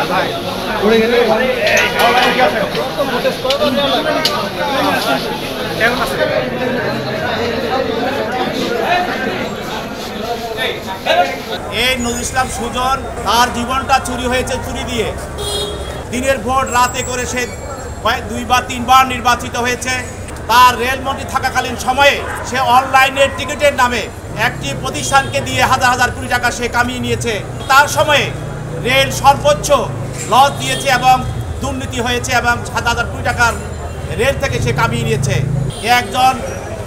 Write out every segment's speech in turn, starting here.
এই নজরুল ইসলাম সুজন তার জীবনটা চুরি হয়েছে চুরি দিয়ে। দিনের ভোট রাতে করে সে 2 বা 3 বার নির্বাচিত হয়েছে। তার রেলমন্ত্রী থাকাকালীন সময়ে সে অনলাইনের টিকিটের নামে একটি প্রতিষ্ঠানকে দিয়ে হাজার হাজার কোটি টাকা সে কামিয়ে নিয়েছে। তার সময়ে রেল সর্বোচ্চ লস দিয়েছে এবং দুর্নীতি হয়েছে এবং হাজার হাজার কোটি টাকার রেল থেকে সে কামিয়ে নিয়েছে। একজন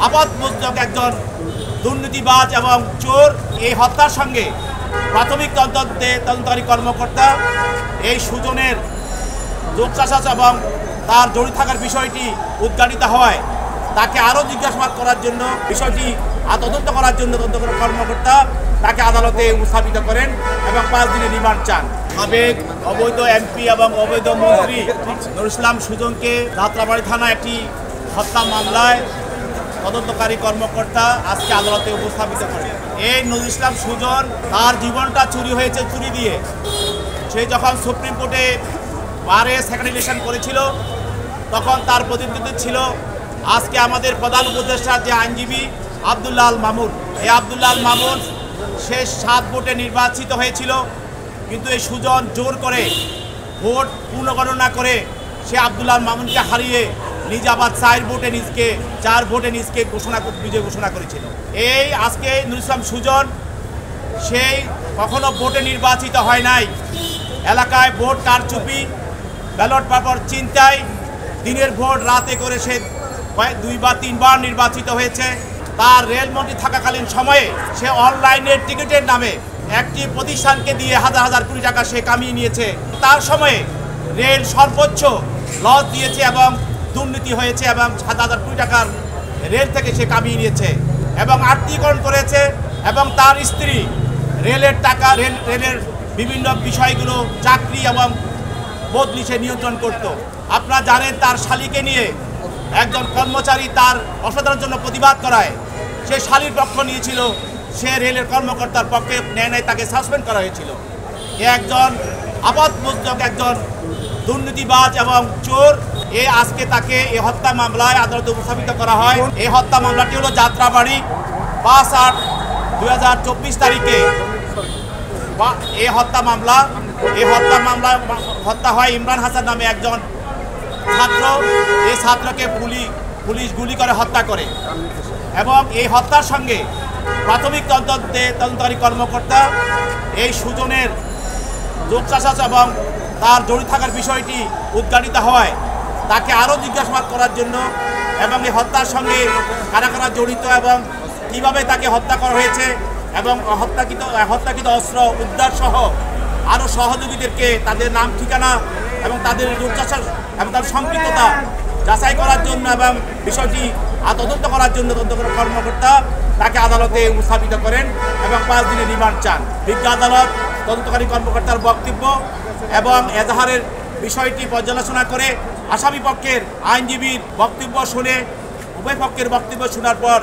আপাতমস্তক একজন দুর্নীতিবাজ এবং চোর। এই হত্যার সঙ্গে প্রাথমিক তদন্তকারী কর্মকর্তা এই সুজনের যোগসাজশ এবং তার জড়িত থাকার বিষয়টি উদ্ঘাটিত হওয়ায় তাকে আরও জিজ্ঞাসাবাদ করার জন্য বিষয়টি তদন্ত করার জন্য তদন্ত কর্মকর্তা তাকে আদালতে উপস্থাপিত করেন এবং 5 দিনের রিমান্ড চান। সাবেক অবৈধ এমপি এবং অবৈধ মন্ত্রী নজরুল ইসলাম সুজনকে যাত্রাবাড়ি থানা একটি হত্যা মামলায় তদন্তকারী কর্মকর্তা আজকে আদালতে উপস্থাপিত করেন। এই নজরুল ইসলাম সুজন তার জীবনটা চুরি হয়েছে চুরি দিয়ে। সে যখন সুপ্রিম কোর্টে বারে সেকেন্ড ইলেকশন করেছিল তখন তার প্রতিনিধিত্ব ছিল আজকে আমাদের প্রধান উপদেষ্টা যে আইনজীবী আব্দুল্লাহ আল মামুন। এই আব্দুল্লাহ আল মামুন শেষ 7 ভোটে নির্বাচিত হয়েছিল, কিন্তু এই সুজন জোর করে ভোট পুনর্গণনা করে সে আব্দুল্লাহ আল মামুনকে হারিয়ে নিজ আবার 4 ভোটে নিজকে বিজয় ঘোষণা করেছিল। এই আজকে নজরুল ইসলাম সুজন সেই কখনো ভোটে নির্বাচিত হয় নাই। এলাকায় ভোট কারচুপি, ব্যালট পেপার চিন্তায় দিনের ভোট রাতে করে সে 2 বা 3 বার নির্বাচিত হয়েছে। তার রেলমন্ত্রী থাকাকালীন সময়ে সে অনলাইনের টিকিটের নামে একটি প্রতিষ্ঠানকে দিয়ে হাজার হাজার কোটি টাকা সে কামিয়ে নিয়েছে। তার সময়ে রেল সর্বোচ্চ লস দিয়েছে এবং দুর্নীতি হয়েছে এবং হাজার হাজার কোটি টাকার রেল থেকে সে কামিয়ে নিয়েছে এবং আত্মীয়করণ করেছে। এবং তার স্ত্রী রেলের টাকা রেলের বিভিন্ন বিষয়গুলো চাকরি এবং বদলি সে নিয়ন্ত্রণ করত। আপনারা জানেন তার শালীকে নিয়ে একজন কর্মচারী তার অসাধারণের জন্য প্রতিবাদ করায় সে শালীর পক্ষ নিয়েছিল, সে রেলের কর্মকর্তার পক্ষে নেয় তাকে সাসপেন্ড করা হয়েছিল। একজন আপাতমস্তক একজন দুর্নীতিবাজ এবং চোর। আজকে তাকে এই হত্যা মামলায় আদালতে উপস্থাপিত করা হয়। এই হত্যা মামলাটি হলো যাত্রাবাড়ি 5/8/2024 তারিখে এই হত্যা মামলা হত্যা হয় ইমরান হাসান নামে একজন ছাত্র। এই ছাত্রকে পুলিশ গুলি করে হত্যা করে এবং এই হত্যার সঙ্গে প্রাথমিক তদন্তকারী কর্মকর্তা এই সুজনের যোগসাজশ এবং তার জড়িত থাকার বিষয়টি উদ্ঘাটিত হওয়ায় তাকে আরও জিজ্ঞাসাবাদ করার জন্য এবং এই হত্যার সঙ্গে কারা কারা জড়িত এবং কীভাবে তাকে হত্যা করা হয়েছে এবং হত্যাকৃত অস্ত্র উদ্ধার সহ আরও সহযোগীদেরকে তাদের নাম ঠিকানা এবং তাদের যোগসাজশ এবং তার সম্পৃক্ততা যাচাই করার জন্য এবং বিষয়টি তদন্ত করার জন্য তদন্ত কর্মকর্তা তাকে আদালতে উপস্থাপিত করেন এবং 5 দিনের রিমান্ড চান। বিজ্ঞ আদালত তদন্তকারী কর্মকর্তার বক্তব্য এবং এজাহারের বিষয়টি পর্যালোচনা করে আসামি পক্ষের আইনজীবীর বক্তব্য শুনে উভয় পক্ষের বক্তব্য শোনার পর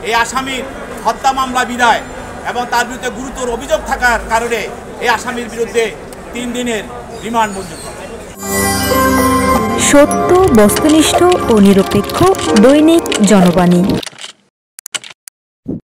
এই আসামির হত্যা মামলা বিদায় এবং তার বিরুদ্ধে গুরুতর অভিযোগ থাকার কারণে এই আসামির বিরুদ্ধে 3 দিনের রিমান্ড মঞ্জুর করে। সত্য, বস্তুনিষ্ঠ ও নিরপেক্ষ দৈনিক জনবাণী।